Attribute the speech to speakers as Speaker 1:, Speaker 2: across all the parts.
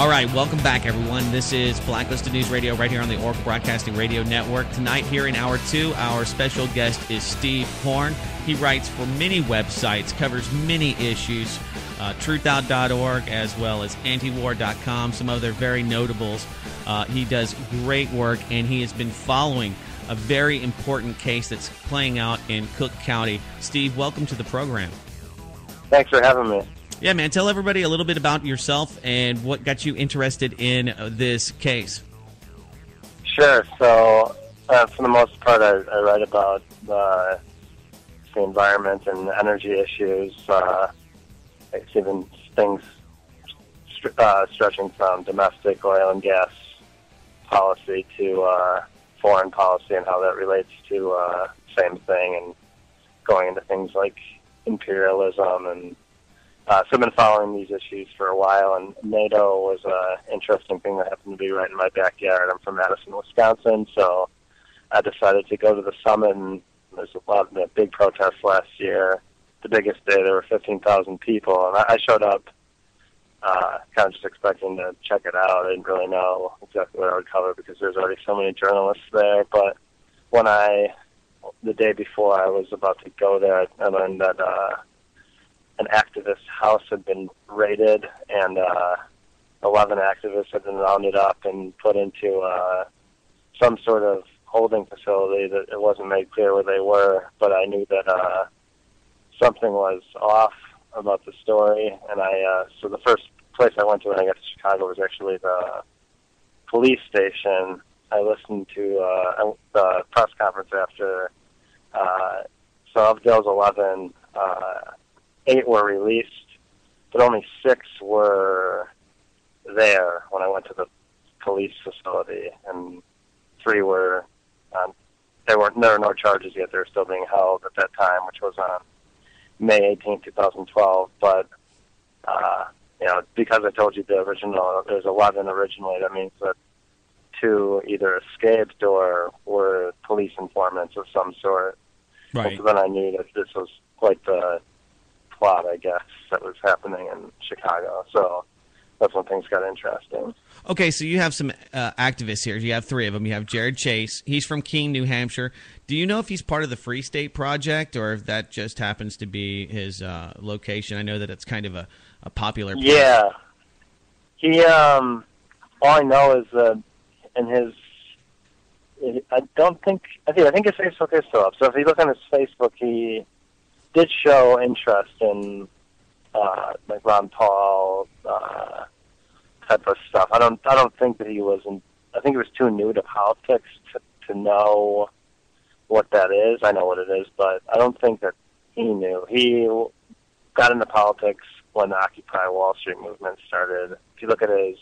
Speaker 1: All right, welcome back, everyone. This is Blacklisted News Radio right here on the Oracle Broadcasting Radio Network. Tonight, here in Hour 2, our special guest is Steve Horn. He writes for many websites, covers many issues, truthout.org as well as antiwar.com, some other very notables. He does great work, and he has been following a very important case that's playing out in Cook County. Steve, welcome to the program.
Speaker 2: Thanks for having me.
Speaker 1: Yeah, man, tell everybody a little bit about yourself and what got you interested in this case.
Speaker 2: Sure. So, for the most part, I write about the environment and energy issues, even things stretching from domestic oil and gas policy to foreign policy and how that relates to same thing, and going into things like imperialism. And so I've been following these issues for a while, and NATO was an interesting thing that happened to be right in my backyard. I'm from Madison, Wisconsin, so I decided to go to the summit, and there's a lot of big protests last year. The biggest day, there were 15,000 people, and I showed up kind of just expecting to check it out. I didn't really know exactly what I would cover because there's already so many journalists there, but when the day before I was about to go there, I learned that an activist's house had been raided, and 11 activists had been rounded up and put into some sort of holding facility that it wasn't made clear where they were, but I knew that something was off about the story, and so the first place I went to when I got to Chicago was actually the police station. I listened to the press conference after. So of those 11, 8 were released, but only 6 were there when I went to the police facility, and 3 were there were no charges yet. They were still being held at that time, which was on May 18, 2012. But because I told you there's 11 originally, that means that 2 either escaped or were police informants of some sort.
Speaker 1: Right.
Speaker 2: And so then I knew that this was quite the plot, I guess, that was happening in Chicago. So that's when things got interesting.
Speaker 1: Okay, so you have some activists here. You have 3 of them. You have Jared Chase. He's from Keene, New Hampshire. Do you know if he's part of the Free State Project or if that just happens to be his location? I know that it's kind of a popular place.
Speaker 2: Yeah. He, all I know is that in his, I think his Facebook is still up. So if you look on his Facebook, he did show interest in like Ron Paul type of stuff. I don't think that he was I think he was too new to politics to know what that is. I know what it is, but I don't think that he knew. He got into politics when the Occupy Wall Street movement started. If you look at his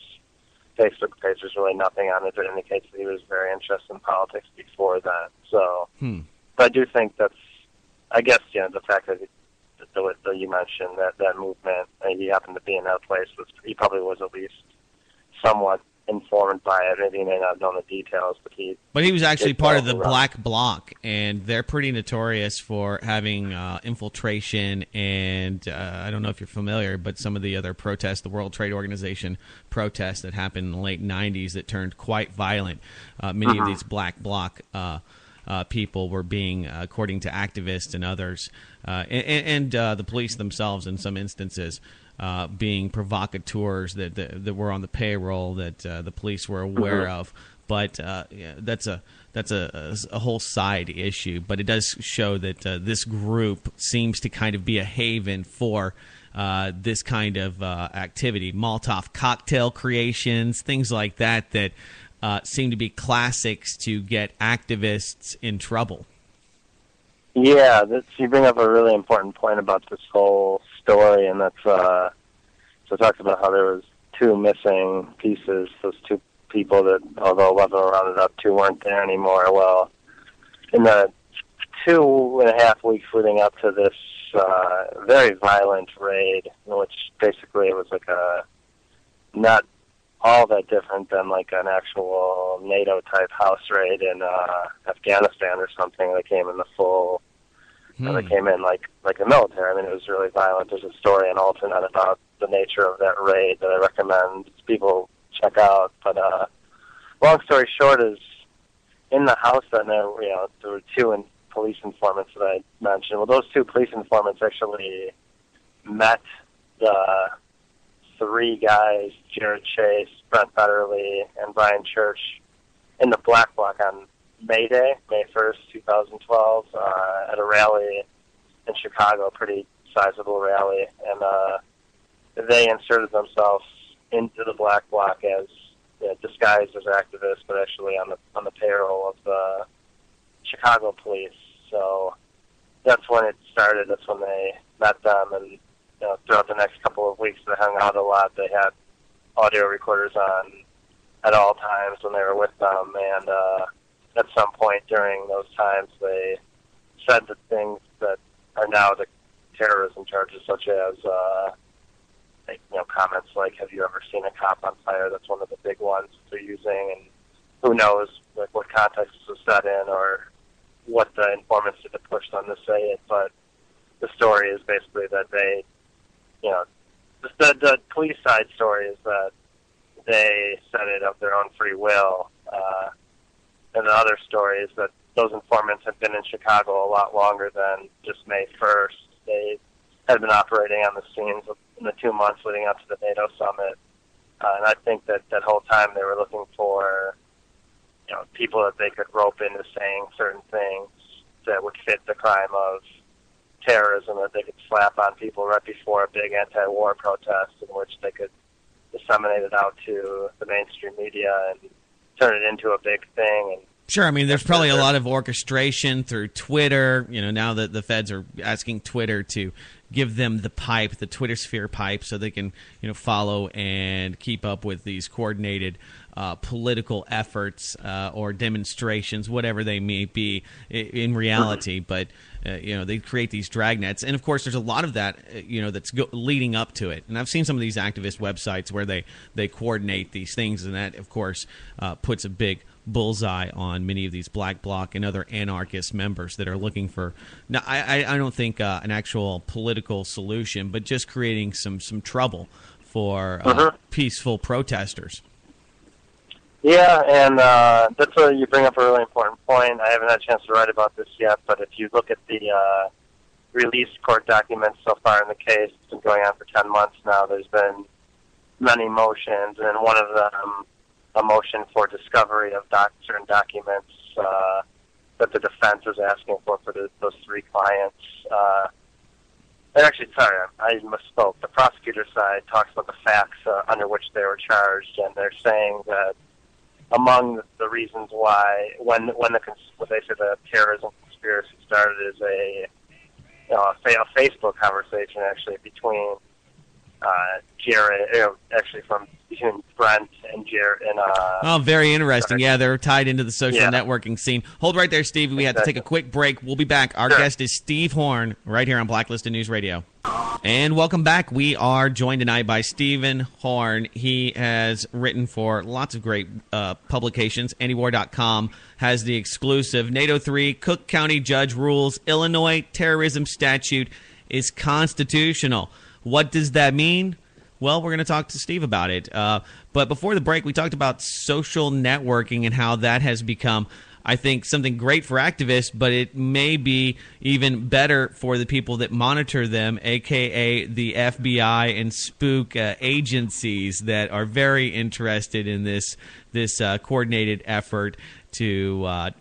Speaker 2: Facebook page, there's really nothing on it that indicates that he was very interested in politics before that. So, but I do think that's, I guess, the fact that you mentioned that movement, and he happened to be in that place, he probably was at least somewhat informed by it. Maybe he may not have known the details, but he
Speaker 1: was actually part of the Black Bloc, and they're pretty notorious for having infiltration, and I don't know if you're familiar, but some of the other protests, the World Trade Organization protests that happened in the late 90s that turned quite violent, many of these Black Bloc people were being, according to activists and others, and the police themselves in some instances, being provocateurs that were on the payroll that the police were aware of. But that's a whole side issue. But it does show that this group seems to kind of be a haven for this kind of activity, Molotov cocktail creations, things like that seem to be classics to get activists in trouble.
Speaker 2: Yeah, you bring up a really important point about this whole story, and that's so it talks about how there was 2 missing pieces, those 2 people that, although 11 were rounded up, 2 weren't there anymore. Well, in the 2.5 weeks leading up to this very violent raid, which basically it was like not all that different than like an actual NATO type house raid in Afghanistan or something. They came in the full. They came in like the military. I mean, it was really violent. There's a story in Alternate about the nature of that raid that I recommend people check out. But long story short is, in the house that there were two police informants that I mentioned. Well, those two police informants actually met the three guys, Jared Chase, Brent Betterly, and Brian Church, in the Black Bloc on May Day, May 1st, 2012, at a rally in Chicago, a pretty sizable rally. And they inserted themselves into the Black Bloc as disguised as activists, but actually on the payroll of the Chicago police. So that's when it started. That's when they met them, and throughout the next couple of weeks, they hung out a lot. They had audio recorders on at all times when they were with them, and at some point during those times, they said the things that are now the terrorism charges, such as comments like, "Have you ever seen a cop on fire?" That's one of the big ones they're using, and who knows what context this was set in or what the informants did to push them to say it. But the story is basically that they, the police side story is that they said it of their own free will, and the other story is that those informants have been in Chicago a lot longer than just May 1st. They had been operating on the scenes in the 2 months leading up to the NATO summit. And I think that whole time they were looking for, people that they could rope into saying certain things that would fit the crime of terrorism, that they could slap on people right before a big anti-war protest, in which they could disseminate it out to the mainstream media and turn it into a big thing. And
Speaker 1: sure, I mean, there's probably a lot of orchestration through Twitter. Now that the feds are asking Twitter to give them the pipe, the Twitter sphere pipe, so they can, follow and keep up with these coordinated political efforts or demonstrations, whatever they may be in reality. But they create these dragnets, and of course, there's a lot of that, that's leading up to it. And I've seen some of these activist websites where they coordinate these things, and that, of course, puts a big bullseye on many of these Black Bloc and other anarchist members that are looking for. Now, I don't think an actual political solution, but just creating some trouble for peaceful protesters.
Speaker 2: Yeah, and that's you bring up a really important point. I haven't had a chance to write about this yet, but if you look at the released court documents so far in the case, it's been going on for 10 months now. There's been many motions, and one of them, a motion for discovery of certain documents that the defense is asking for those three clients. Actually, sorry, I misspoke. The prosecutor side talks about the facts under which they were charged, and they're saying that among the reasons why, when what they say the terrorism conspiracy started, is a Facebook conversation actually between Jared, actually between Brent and Jared. And,
Speaker 1: very interesting. Yeah, they're tied into the social networking scene. Hold right there, Steve. We have to take a quick break. We'll be back. Our guest is Steve Horn, right here on Blacklisted News Radio. And welcome back. We are joined tonight by Stephen Horn. He has written for lots of great publications. Antiwar.com has the exclusive NATO 3 Cook County Judge rules Illinois terrorism statute is constitutional. What does that mean? Well, we're going to talk to Steve about it. But before the break, we talked about social networking and how that has become, I think, something great for activists, but it may be even better for the people that monitor them, a.k.a. the FBI and spook agencies that are very interested in this coordinated effort to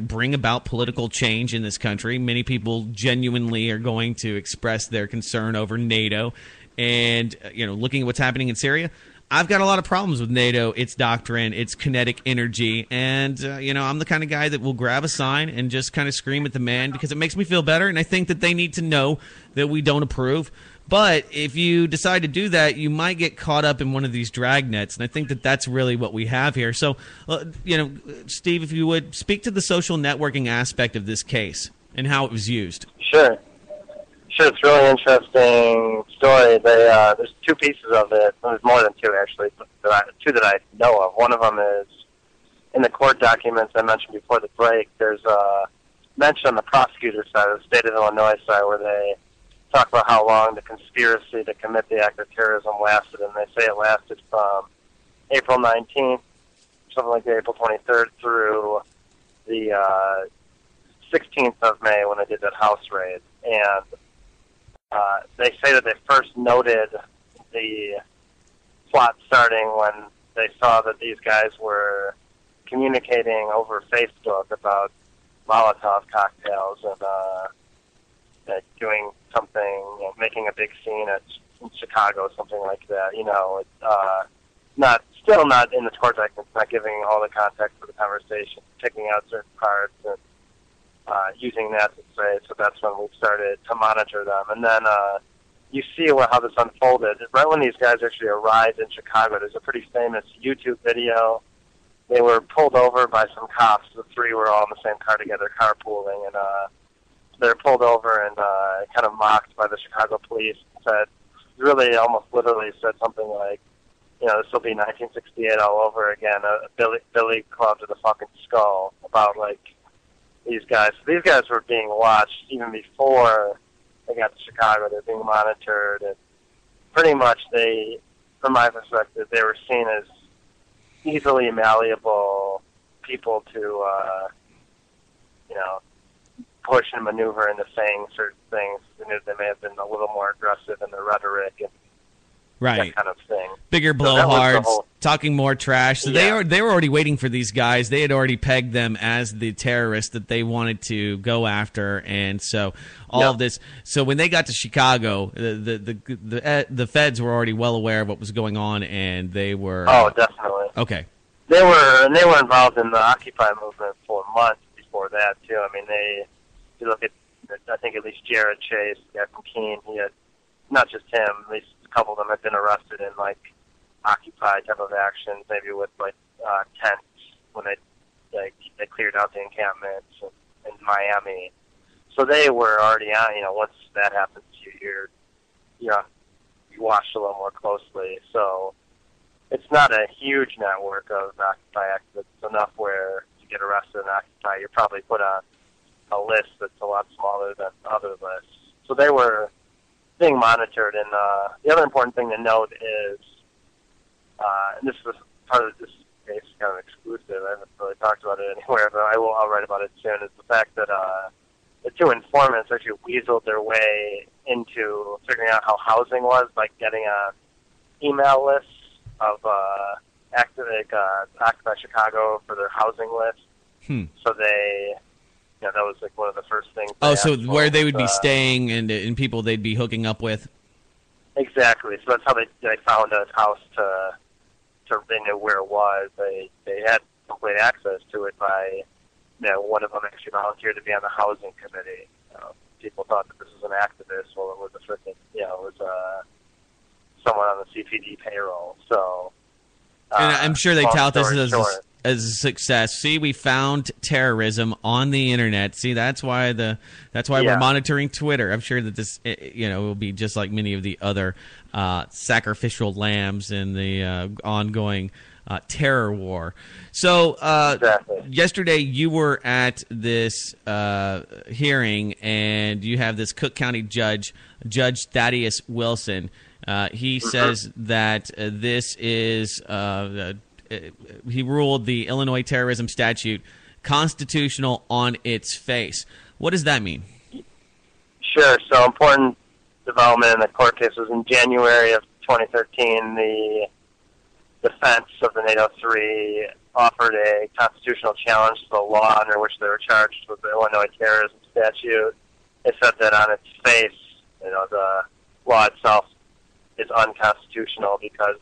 Speaker 1: bring about political change in this country. Many people genuinely are going to express their concern over NATO. And, looking at what's happening in Syria, I've got a lot of problems with NATO, its doctrine, its kinetic energy. And, I'm the kind of guy that will grab a sign and just kind of scream at the man because it makes me feel better. And I think that they need to know that we don't approve. But if you decide to do that, you might get caught up in one of these dragnets. And I think that that's really what we have here. So, Steve, if you would speak to the social networking aspect of this case and how it was used.
Speaker 2: Sure, it's a really interesting story. There's two pieces of it. There's more than two, actually, but two that I know of. One of them is in the court documents I mentioned before the break. There's a mention on the prosecutor side, the state of Illinois side, where they talk about how long the conspiracy to commit the act of terrorism lasted, and they say it lasted from April 19th, something like April 23rd, through the 16th of May when they did that house raid. And they say that they first noted the plot starting when they saw that these guys were communicating over Facebook about Molotov cocktails and doing something, making a big scene in Chicago, something like that. Not in the context, it's not giving all the context for the conversation, picking out certain parts and using that to say. So that's when we started to monitor them, and then you see how this unfolded. Right when these guys actually arrived in Chicago, there's a pretty famous YouTube video. They were pulled over by some cops. The three were all in the same car together, carpooling, and they're pulled over and kind of mocked by the Chicago police. Said, really, almost literally said something like, this will be 1968 all over again. Billy Club to the fucking skull about these guys. So these guys were being watched even before they got to Chicago. They're being monitored, and pretty much from my perspective, they were seen as easily malleable people to, push and maneuver into saying certain things. They may have been a little more aggressive in their rhetoric and that kind of thing.
Speaker 1: Bigger blowhards, talking more trash. So they were already waiting for these guys. They had already pegged them as the terrorists that they wanted to go after, and so all of this. So when they got to Chicago, the feds were already well aware of what was going on, and they were.
Speaker 2: Oh, definitely.
Speaker 1: Okay.
Speaker 2: They were involved in the Occupy movement for months before that too. I mean, if you look at, I think at least Jared Chase, the guy from Keene, he had, not just him, at least a couple of them had been arrested in Occupy type of actions, maybe with tents when they cleared out the encampments in Miami. So they were already on. Once that happens, you watch a little more closely. So it's not a huge network of Occupy activists enough where you get arrested in Occupy, you're probably put on a list that's a lot smaller than other lists. So they were being monitored, and the other important thing to note is, and this is part of this case, kind of exclusive. I haven't really talked about it anywhere, but I'll write about it soon. Is the fact that the two informants actually weaseled their way into figuring out how housing was by getting email lists of Occupy Chicago for their housing list. So they. That was one of the first things.
Speaker 1: Oh, so where they would be staying and people they'd be hooking up with.
Speaker 2: Exactly. So that's how they found a house they knew where it was. They had complete access to it by one of them actually volunteered to be on the housing committee. People thought that this was an activist. Well, it was someone on the CPD payroll. So.
Speaker 1: And I'm sure they tout this as a success. See, we found terrorism on the internet. See, that's why we're monitoring Twitter. I'm sure that this, will be just like many of the other sacrificial lambs in the ongoing terror war. So yesterday you were at this hearing, and you have this Cook County Judge Thaddeus Wilson. He says that this is he ruled the Illinois terrorism statute constitutional on its face. What does that mean?
Speaker 2: Sure. So important development in the court case was in January of 2013. The defense of the NATO 3 offered a constitutional challenge to the law under which they were charged with the Illinois terrorism statute. They said that on its face, the law itself is unconstitutional because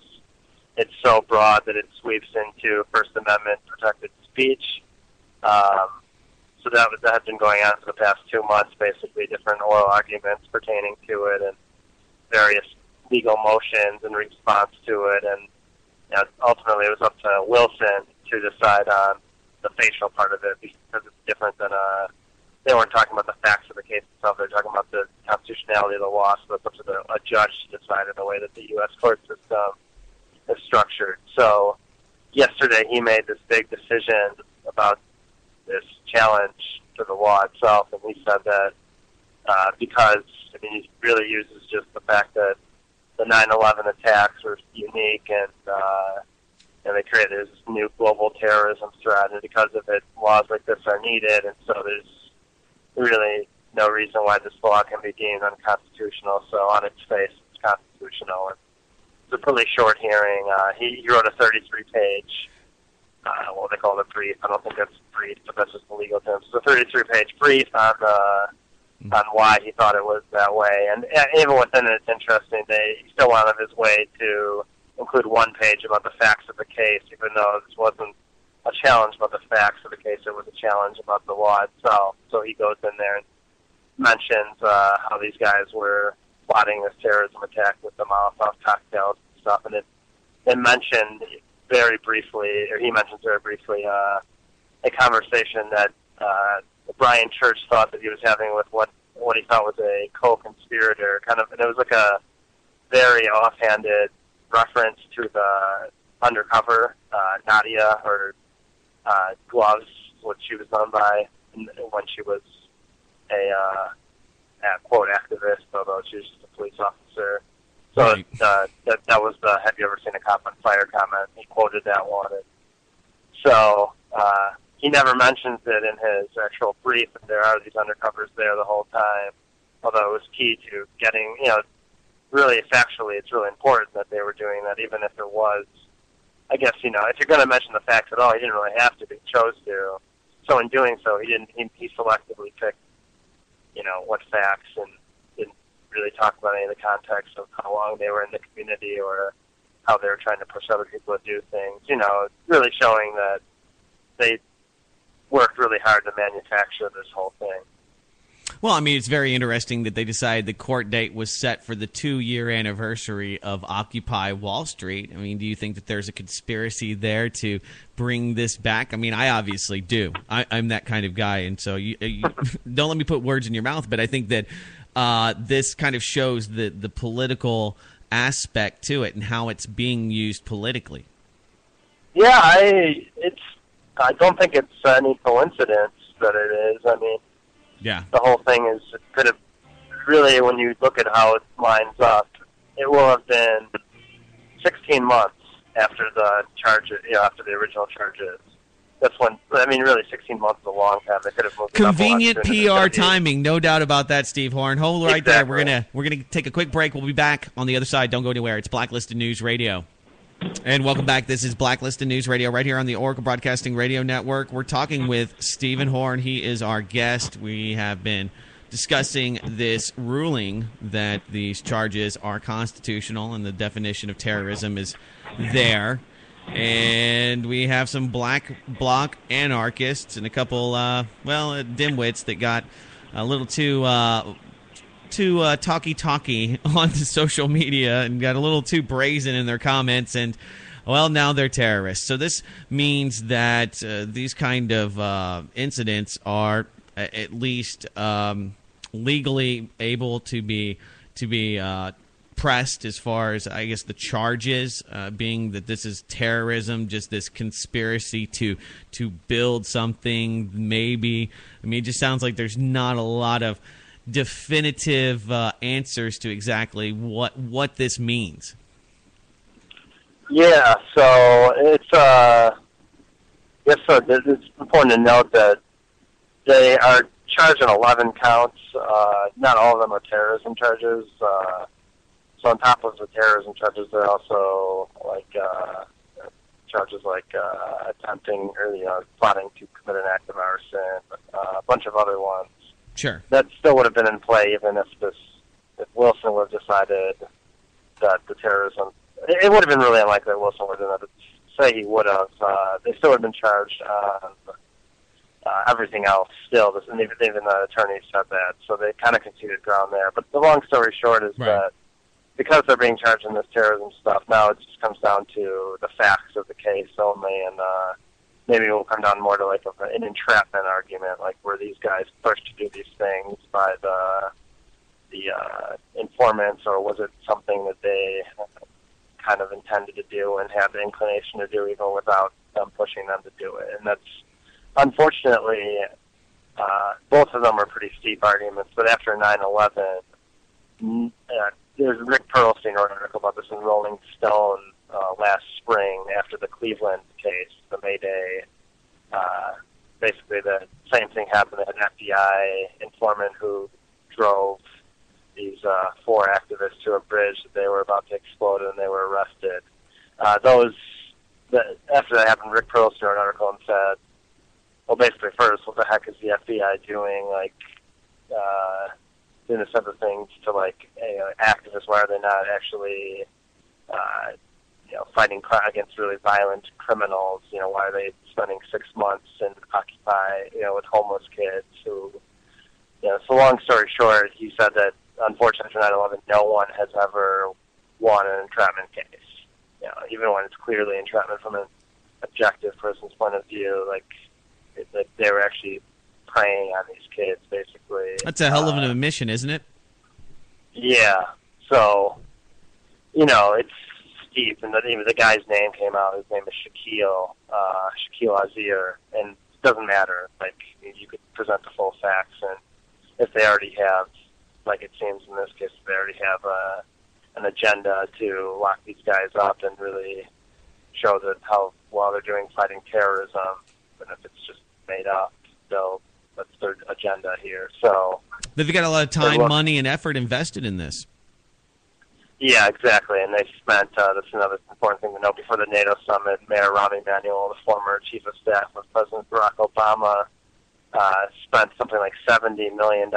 Speaker 2: it's so broad that it sweeps into First Amendment protected speech. So that has been going on for the past 2 months, basically different oral arguments pertaining to it and various legal motions in response to it. And ultimately it was up to Wilson to decide on the facial part of it because it's different than they weren't talking about the facts of the case itself. They're talking about the constitutionality of the law, so it's up to a judge to decide in the way that the U.S. court system is structured. So yesterday he made this big decision about this challenge to the law itself, and he said that because he really uses just the fact that the 9/11 attacks were unique and they created this new global terrorism threat, and because of it, laws like this are needed, and so there's really no reason why this law can be deemed unconstitutional. So on its face, it's constitutional. And it's a really short hearing. He wrote a 33-page, what they call it, a brief. I don't think that's a brief, but that's just the legal term. It's a 33-page brief on why he thought it was that way. And even within it, it's interesting. He still went out of his way to include one page about the facts of the case, even though this wasn't a challenge about the facts of the case. It was a challenge about the law itself. So he goes in there and mentions how these guys were plotting this terrorism attack with the Molotov cocktails and stuff. And it mentioned very briefly, or he mentions very briefly, a conversation that Brian Church thought that he was having with what he thought was a co-conspirator, and it was like a very offhanded reference to the undercover Nadia, or Gloves, what she was known by when she was a quote activist, although she was just a police officer. So right. That was the "Have you ever seen a cop on fire?" comment. He quoted that one. And so he never mentions it in his actual brief, and there are these undercovers there the whole time. Although it was key to getting, really factually, it's really important that they were doing that, even if it was, I guess, if you're going to mention the facts at all, he didn't really have to, but he chose to. So in doing so, he selectively picked, what facts, and didn't really talk about any of the context of how long they were in the community or how they were trying to push other people to do things, really showing that they worked really hard to manufacture this whole thing.
Speaker 1: Well, it's very interesting that they decided the court date was set for the 2-year anniversary of Occupy Wall Street. Do you think that there's a conspiracy there to bring this back? I obviously do. I'm that kind of guy, and so you don't let me put words in your mouth, but I think that this kind of shows the political aspect to it and how it's being used politically.
Speaker 2: Yeah, I don't think it's any coincidence that it is.
Speaker 1: Yeah.
Speaker 2: The whole thing is, it could have really, when you look at how it lines up, it will have been 16 months after the charges, after the original charges. That's when, really 16 months is a long time. They could have moved
Speaker 1: Convenient PR timing, no doubt about that, Steve Horn. Hold right
Speaker 2: exactly.
Speaker 1: there. We're gonna take a quick break. We'll be back on the other side. Don't go anywhere. It's Blacklisted News Radio. And welcome back. This is Blacklisted News Radio right here on the Oracle Broadcasting Radio Network. We're talking with Stephen Horn. He is our guest. We have been discussing this ruling that these charges are constitutional and the definition of terrorism is there. And we have some black bloc anarchists and a couple, dimwits that got a little too talky on the social media and got a little too brazen in their comments, and now they're terrorists. So this means that these kind of incidents are at least legally able to be pressed, as far as, I guess, the charges being that this is terrorism, just this conspiracy to build something. Maybe it just sounds like there's not a lot of definitive answers to exactly what this means.
Speaker 2: Yeah, so it's it's important to note that they are charged on 11 counts. Not all of them are terrorism charges. So on top of the terrorism charges, there are also charges like attempting or plotting to commit an act of arson, a bunch of other ones.
Speaker 1: Sure. That
Speaker 2: still would have been in play even if Wilson would have decided that the terrorism. It would have been really unlikely that Wilson would have done that. Say he would have. They still would have been charged on everything else still. And even the attorneys said that. So they kind of conceded ground there. But the long story short is that because they're being charged in this terrorism stuff, now it just comes down to the facts of the case only, and maybe it will come down more to like an entrapment argument, like were these guys pushed to do these things by the informants, or was it something that they kind of intended to do and had the inclination to do even without them pushing them to do it? And that's, unfortunately, Both of them were pretty steep arguments, but after 9/11, there's Rick Perlstein wrote an article about this in Rolling Stone last spring after the Cleveland case, the May Day. Basically, the same thing happened. An FBI informant who drove these 4 activists to a bridge that they were about to explode, and they were arrested. After that happened, Rick Perlstein wrote an article and said, well, basically, first, what the heck is the FBI doing? Like, doing this type of things to activists. Why are they not actually, fighting against really violent criminals? Why are they spending 6 months in Occupy, with homeless kids who, so long story short, he said that unfortunately after 9/11, no one has ever won an entrapment case. Even when it's clearly entrapment from an objective person's point of view, they were actually preying on these kids, basically.
Speaker 1: That's a hell of an admission, isn't it?
Speaker 2: Yeah. So, it's steep, and the guy's name came out. His name is Shaquille Azir, and it doesn't matter. You could present the full facts, and if they already have, like it seems in this case, they already have an agenda to lock these guys up and really show that how well they're doing fighting terrorism, and if it's just made up, that's their agenda here. So
Speaker 1: they've got a lot of time, money, and effort invested in this.
Speaker 2: Yeah, exactly, and they spent, that's another important thing to note, before the NATO summit, Mayor Rahm Emanuel, the former chief of staff of President Barack Obama, spent something like $70 million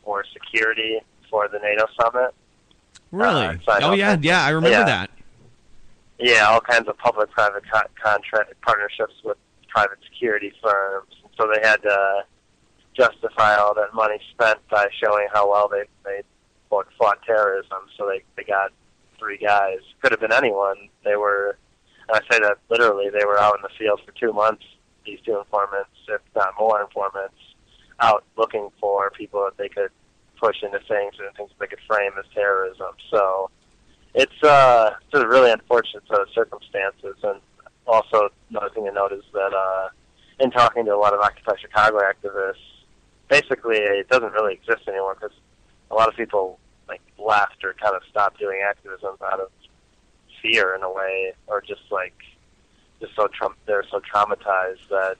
Speaker 2: for security for the NATO summit.
Speaker 1: Really? I remember that.
Speaker 2: Yeah, all kinds of public-private contract partnerships with private security firms. So they had to justify all that money spent by showing how well they fought terrorism. So they got 3 guys. Could have been anyone. They were, and I say that literally, they were out in the field for 2 months, these 2 informants, if not more informants, out looking for people that they could push into saying certain things that they could frame as terrorism. So it's a really unfortunate set of circumstances. And also, another thing to note is that in talking to a lot of Occupy Chicago activists, basically it doesn't really exist anymore because a lot of people left or kind of stopped doing activism out of fear in a way, or they're so traumatized that.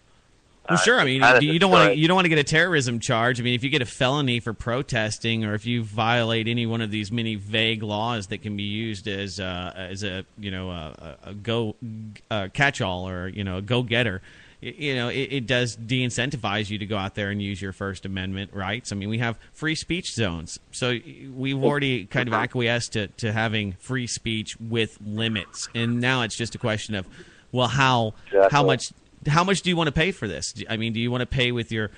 Speaker 1: Well, sure. I mean, you don't want to get a terrorism charge. I mean, if you get a felony for protesting, or if you violate any one of these many vague laws that can be used as a catch-all or a go-getter, it does de-incentivize you to go out there and use your First Amendment rights. I mean, we have free speech zones, so we've already kind of acquiesced to having free speech with limits, and now it's just a question of, well, how much do you want to pay for this? I mean, do you want to pay with your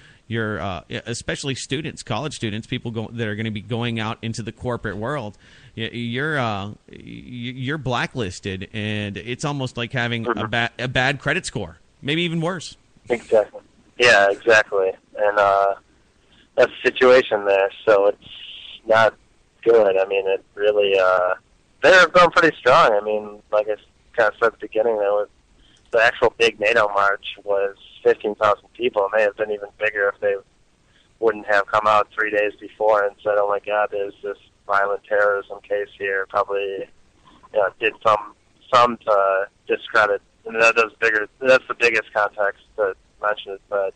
Speaker 1: especially students, college students, people that are going to be going out into the corporate world? You're blacklisted, and it's almost like having a bad credit score, maybe even worse.
Speaker 2: Exactly. Yeah, exactly. And that's the situation there. So it's not good. I mean, it really they're going pretty strong. I mean, like I kind of said at the beginning, the actual big NATO march was 15,000 people. It may have been even bigger if they wouldn't have come out 3 days before and said, "Oh my God, there's this violent terrorism case here." Probably, did some to discredit. And that's the biggest context to mention it. But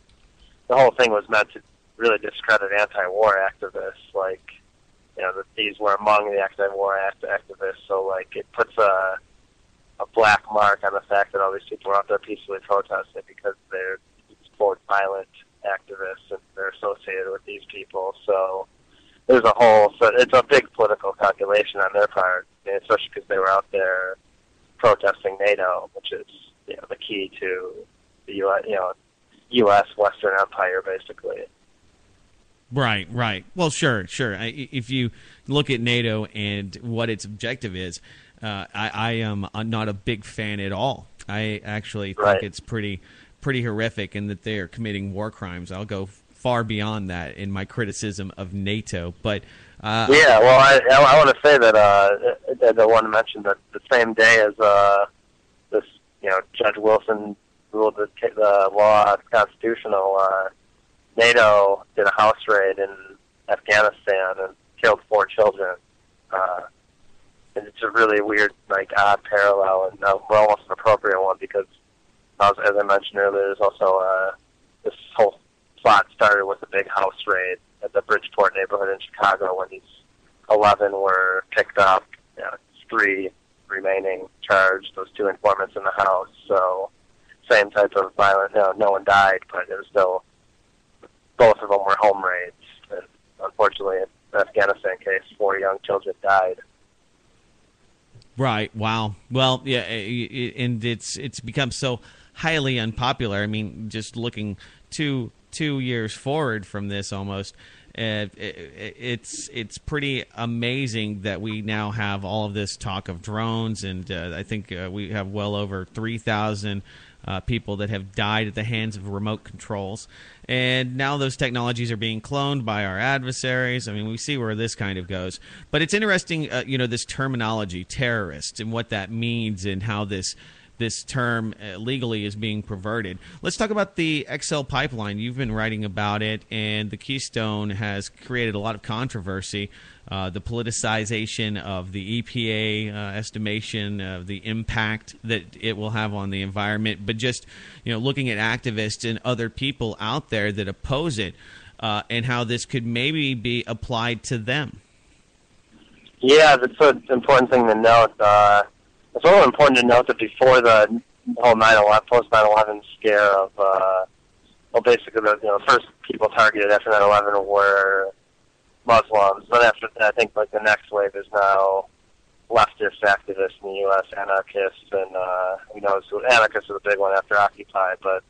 Speaker 2: the whole thing was meant to really discredit anti-war activists. That these were among the anti-war activists. So it puts a black mark on the fact that all these people are out there peacefully protesting because they're quote violent activists and they're associated with these people. So it's a big political calculation on their part, especially because they were out there protesting NATO, which is the key to the U.S. Western Empire, basically.
Speaker 1: Right. Well, sure. If you look at NATO and what its objective is, I am not a big fan at all. I actually think it's pretty horrific, and that they are committing war crimes. I'll go far beyond that in my criticism of NATO. But I want to say that I want to mention that the same day as Judge Wilson ruled the law constitutional,
Speaker 2: NATO did a house raid in Afghanistan and killed 4 children. And it's a really weird, like, odd parallel, and almost an appropriate one because, as I mentioned earlier, there's also this whole plot started with a big house raid at the Bridgeport neighborhood in Chicago when these 11 were picked up. 3 remaining charged, those 2 informants in the house. So same type of violence. No one died, but it was still, both of them were home raids. And unfortunately, in the Afghanistan case, 4 young children died.
Speaker 1: Right. Wow. Well, yeah, and it's become so highly unpopular. I mean, just looking two years forward from this, almost, it's pretty amazing that we now have all of this talk of drones, and I think we have well over 3,000 people that have died at the hands of remote controls. And now those technologies are being cloned by our adversaries. I mean, we see where this kind of goes. But it's interesting, this terminology, terrorist, and what that means and how this term legally is being perverted. Let's talk about the XL Pipeline. You've been writing about it, and the Keystone has created a lot of controversy. The politicization of the EPA estimation of the impact that it will have on the environment, but just looking at activists and other people out there that oppose it, and how this could maybe be applied to them.
Speaker 2: Yeah, that's an important thing to note. It's also important to note that before the whole 9/11, post 9/11 scare of, basically the first people targeted after 9/11 were Muslims. But after that, I think the next wave is now leftist activists in the U.S., anarchists, and anarchists are the big one after Occupy. But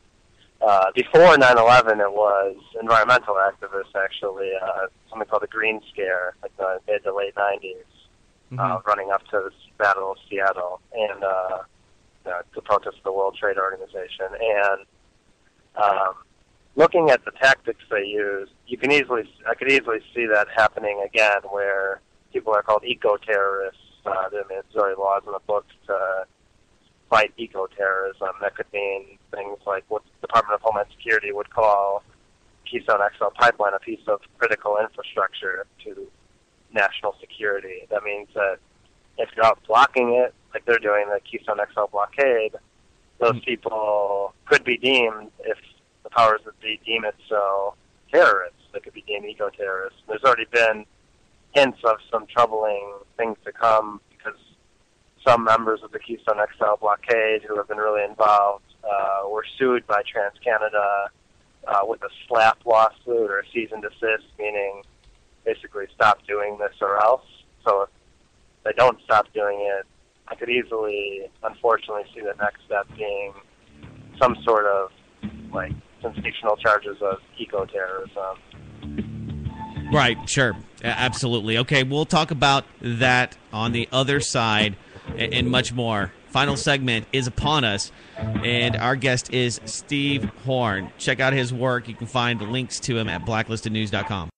Speaker 2: before 9/11, it was environmental activists, actually, something called the Green Scare, like the mid to late 90s. Running up to the Battle of Seattle and to protest the World Trade Organization. And looking at the tactics they used, I could easily see that happening again, where people are called eco-terrorists. There's already laws in the books to fight eco-terrorism. That could mean things like what the Department of Homeland Security would call Keystone XL Pipeline, a piece of critical infrastructure to national security. That means that if you're out blocking it, like they're doing the Keystone XL blockade, those people could be deemed, if the powers that be deem it so, terrorists. They could be deemed eco-terrorists. There's already been hints of some troubling things to come because some members of the Keystone XL blockade who have been really involved were sued by TransCanada with a SLAP lawsuit or a cease and desist, meaning basically stop doing this or else. So if they don't stop doing it, I could easily, unfortunately, see the next step being some sort of sensational charges of eco-terrorism.
Speaker 1: Right, sure, absolutely. Okay, we'll talk about that on the other side and much more. Final segment is upon us, and our guest is Steve Horn. Check out his work. You can find the links to him at blacklistednews.com.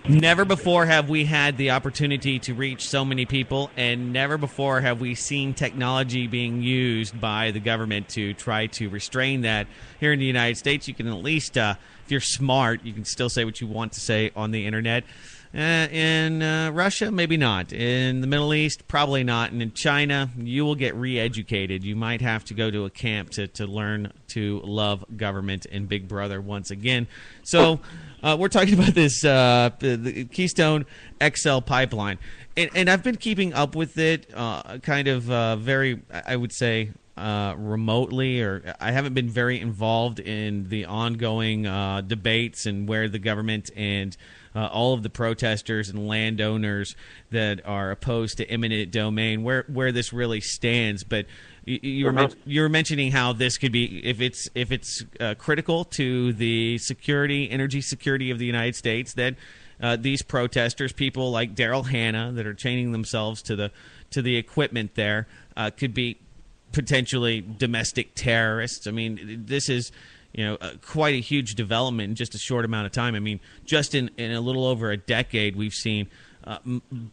Speaker 1: Never before have we had the opportunity to reach so many people, and never before have we seen technology being used by the government to try to restrain that. Here in the United States, you can at least, if you're smart, you can still say what you want to say on the internet. In Russia, maybe not. In the Middle East, probably not. And in China, you will get re-educated. You might have to go to a camp to learn to love government and Big Brother once again. So we're talking about this the Keystone XL Pipeline. And I've been keeping up with it kind of very, I would say, remotely, or I haven't been very involved in the ongoing debates and where the government and all of the protesters and landowners that are opposed to eminent domain, where this really stands. But you were mentioning how this could be, if it's critical to the energy security of the United States, that these protesters, people like Daryl Hannah that are chaining themselves to the equipment there, could be potentially domestic terrorists. I mean, this is quite a huge development in just a short amount of time. I mean, just in a little over a decade, we've seen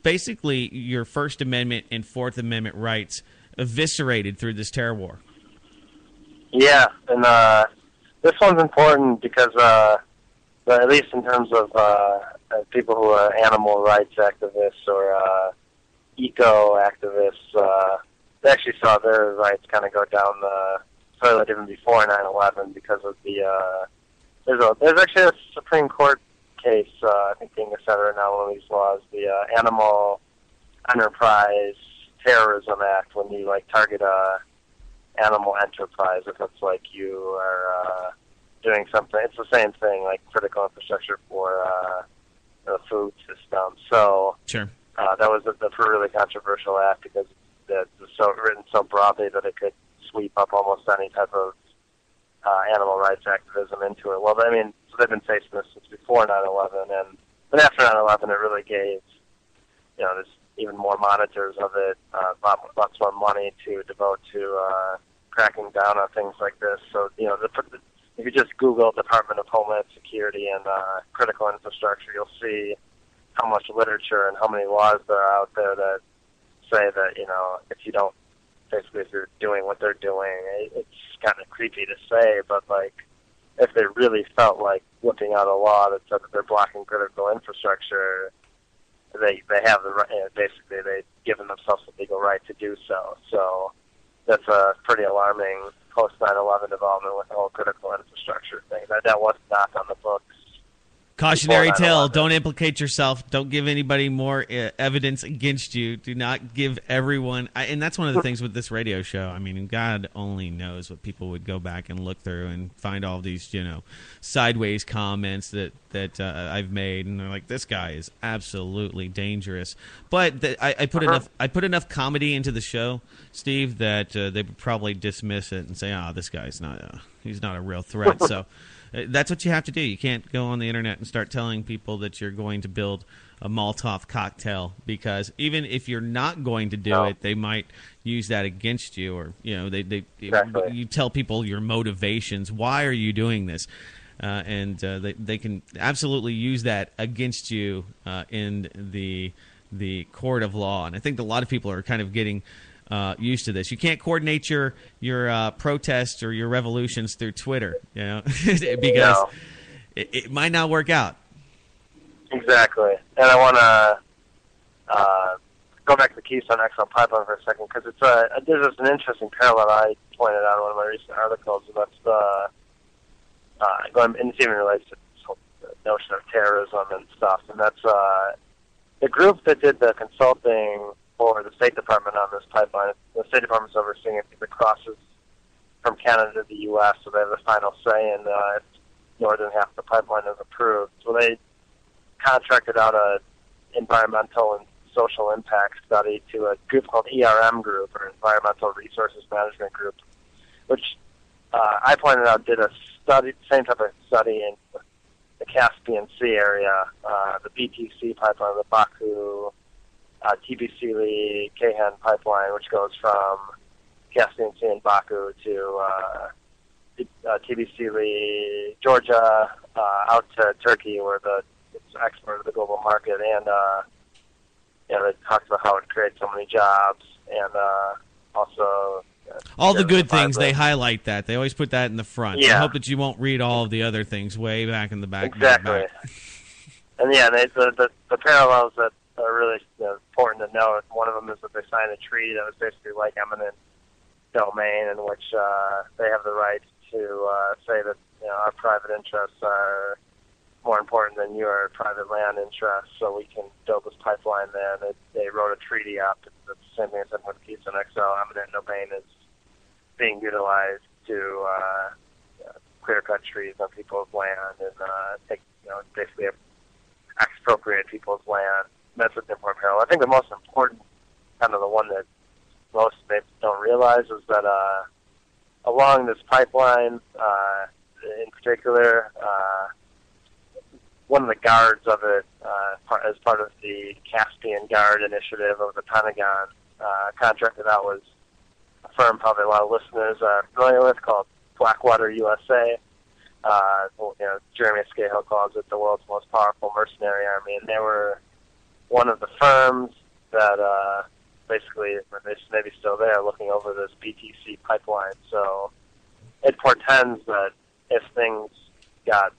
Speaker 1: basically your First Amendment and Fourth Amendment rights eviscerated through this terror war.
Speaker 2: Yeah, and this one's important because but at least in terms of people who are animal rights activists or eco activists, they actually saw their rights kind of go down the toilet even before 9/11 because of the there's actually a Supreme Court case I think being considered now one of these laws, the Animal Enterprise Terrorism Act, when you like target a animal enterprise if it's like you are doing something. It's the same thing, like critical infrastructure for the food system. So
Speaker 1: Sure.
Speaker 2: that was a really controversial act because it was so written so broadly that it could sweep up almost any type of animal rights activism into it. Well, I mean, so they've been facing this since before 9/11, but after 9/11, it really gave, there's even more monitors of it, lots more money to devote to cracking down on things like this. So, if you just Google Department of Homeland Security and critical infrastructure, you'll see how much literature and how many laws there are out there that say that, if you don't, basically if you're doing what they're doing, it's kind of creepy to say, but like, if they really felt like whipping out a law that said that they're blocking critical infrastructure, they have the right, basically they've given themselves the legal right to do so. So that's a pretty alarming post 9/11 development with the whole critical infrastructure thing. That was not on the books.
Speaker 1: Cautionary tale, don't implicate yourself. Don't give anybody more evidence against you. Do not give everyone... and that's one of the things with this radio show. I mean, God only knows what people would go back and look through and find all these, sideways comments that I've made. And they're like, this guy is absolutely dangerous. But I put enough comedy into the show, Steve, that they would probably dismiss it and say, this guy's he's not a real threat. So... that's what you have to do. You can't go on the internet and start telling people that you're going to build a Molotov cocktail, because even if you're not going to do it, they might use that against you, or
Speaker 2: Exactly.
Speaker 1: you tell people your motivations. Why are you doing this? And they can absolutely use that against you in the court of law. And I think a lot of people are kind of getting used to this. You can't coordinate your protests or your revolutions through Twitter, because it might not work out.
Speaker 2: Exactly. And I want to go back to the Keystone XL Pipeline for a second, because there's an interesting parallel I pointed out in one of my recent articles about and it even relates to this whole notion of terrorism and stuff. And that's the group that did the consulting for the State Department on this pipeline. The State Department's overseeing it because it crosses from Canada to the U.S., so they have the final say in if more than half the pipeline is approved. So they contracted out an environmental and social impact study to a group called ERM Group, or Environmental Resources Management Group, which I pointed out did a study, same type of study in the Caspian Sea area, the BTC pipeline, the Baku Tbilisi-Ceyhan pipeline, which goes from Caspian Sea and Baku to Tbilisi, Georgia, out to Turkey, where it's exported to the global market. And they talked about how it creates so many jobs, and also
Speaker 1: all the good things. They highlight that. They always put that in the front.
Speaker 2: Yeah.
Speaker 1: I hope that you won't read all of the other things way back in the back.
Speaker 2: Exactly. And the parallels that are really important to note. One of them is that they signed a treaty that was basically like eminent domain, in which they have the right to say that our private interests are more important than your private land interests, so we can build this pipeline there. And they wrote a treaty up. It's the same thing as with Keystone XL. Eminent domain is being utilized to clear cut trees on people's land and take, basically expropriate people's land. That's an important parallel. I think the most important, kind of the one that most maybe don't realize, is that along this pipeline, in particular, one of the guards of it, as part of the Caspian Guard initiative of the Pentagon, contracted out was a firm probably a lot of listeners are familiar with, called Blackwater USA. Jeremy Scahill calls it the world's most powerful mercenary army, and they were one of the firms that basically, they're maybe still there, looking over this BTC pipeline. So it portends that if things got,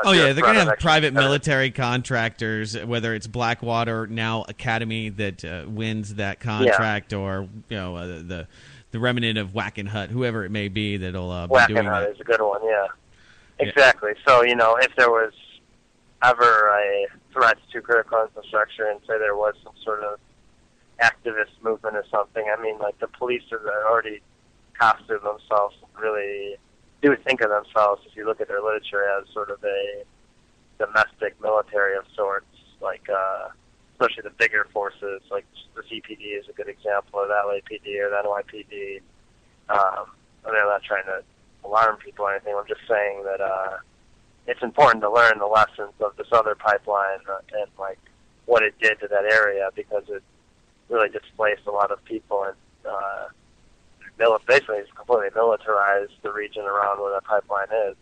Speaker 1: Oh yeah, they're going to have private military contractors, whether it's Blackwater now Academy that wins that contract, or the remnant of Wackenhut, whoever it may be that'll be doing that.
Speaker 2: Wackenhut is a good one, yeah. Exactly. So if there was ever a threat to critical infrastructure, and say there was some sort of activist movement or something, I mean, like the police are already costume themselves, really do think of themselves, if you look at their literature, as sort of a domestic military of sorts, like especially the bigger forces, like the CPD is a good example, or the LAPD or the NYPD. I'm not trying to alarm people or anything. I'm just saying that it's important to learn the lessons of this other pipeline and like what it did to that area, because it really displaced a lot of people and basically it's completely militarized the region around where that pipeline is.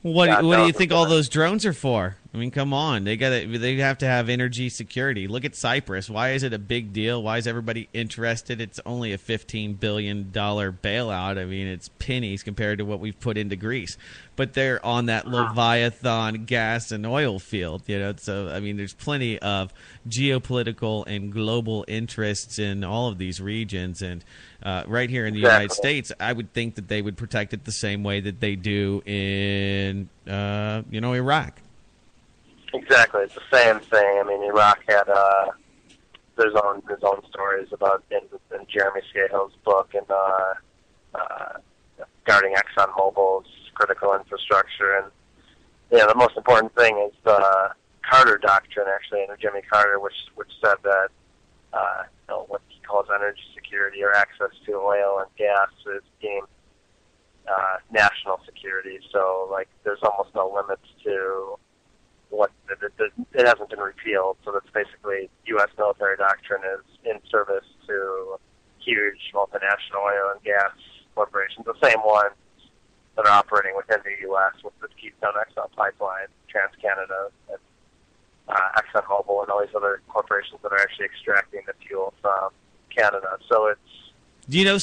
Speaker 1: What do you think all those drones are for? I mean, come on. They have to have energy security. Look at Cyprus. Why is it a big deal? Why is everybody interested? It's only a $15 billion bailout. I mean, it's pennies compared to what we've put into Greece. But they're on that Leviathan gas and oil field, So, I mean, there's plenty of geopolitical and global interests in all of these regions. And right here in the United States, I would think that they would protect it the same way that they do in, Iraq.
Speaker 2: Exactly, it's the same thing. I mean, Iraq had his own stories about in Jeremy Scahill's book and guarding ExxonMobil's critical infrastructure. And the most important thing is the Carter Doctrine, actually, under Jimmy Carter, which said that what he calls energy security or access to oil and gas is deemed national security. So, like, there's almost no limits to what it hasn't been repealed. So that's basically U.S. military doctrine is in service to huge multinational oil and gas corporations, the same ones that are operating within the U.S. with the Keystone XL Pipeline, TransCanada, and ExxonMobil, and all these other corporations that are actually extracting the fuel from Canada. So it's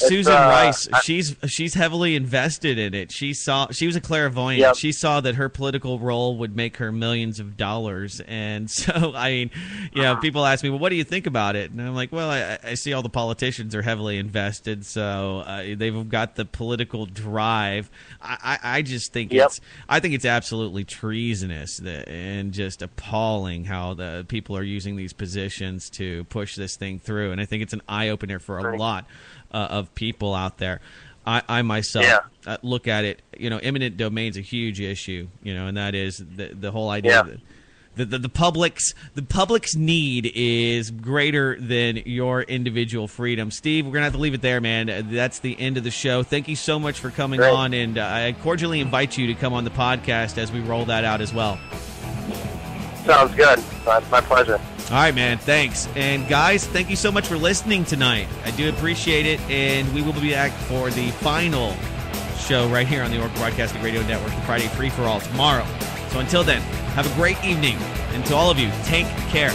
Speaker 1: Susan Rice, she's heavily invested in it. She was a clairvoyant.
Speaker 2: Yep.
Speaker 1: She saw that her political role would make her millions of dollars. And so, I mean, people ask me, well, what do you think about it? And I'm like, well, I see all the politicians are heavily invested, so they've got the political drive. I just think it's absolutely treasonous and just appalling how the people are using these positions to push this thing through. And I think it's an eye opener for a lot of people out there. I myself look at it, eminent domain's a huge issue, and that is the whole idea that the public's need is greater than your individual freedom. Steve, we're gonna have to leave it there, man. That's the end of the show. Thank you so much for coming on, and I cordially invite you to come on the podcast as we roll that out as well.
Speaker 2: Sounds good. My pleasure.
Speaker 1: All right, man. Thanks. And guys, thank you so much for listening tonight. I do appreciate it. And we will be back for the final show right here on the Orc Broadcasting Radio Network, the Friday Free-for-All tomorrow. So until then, have a great evening. And to all of you, take care.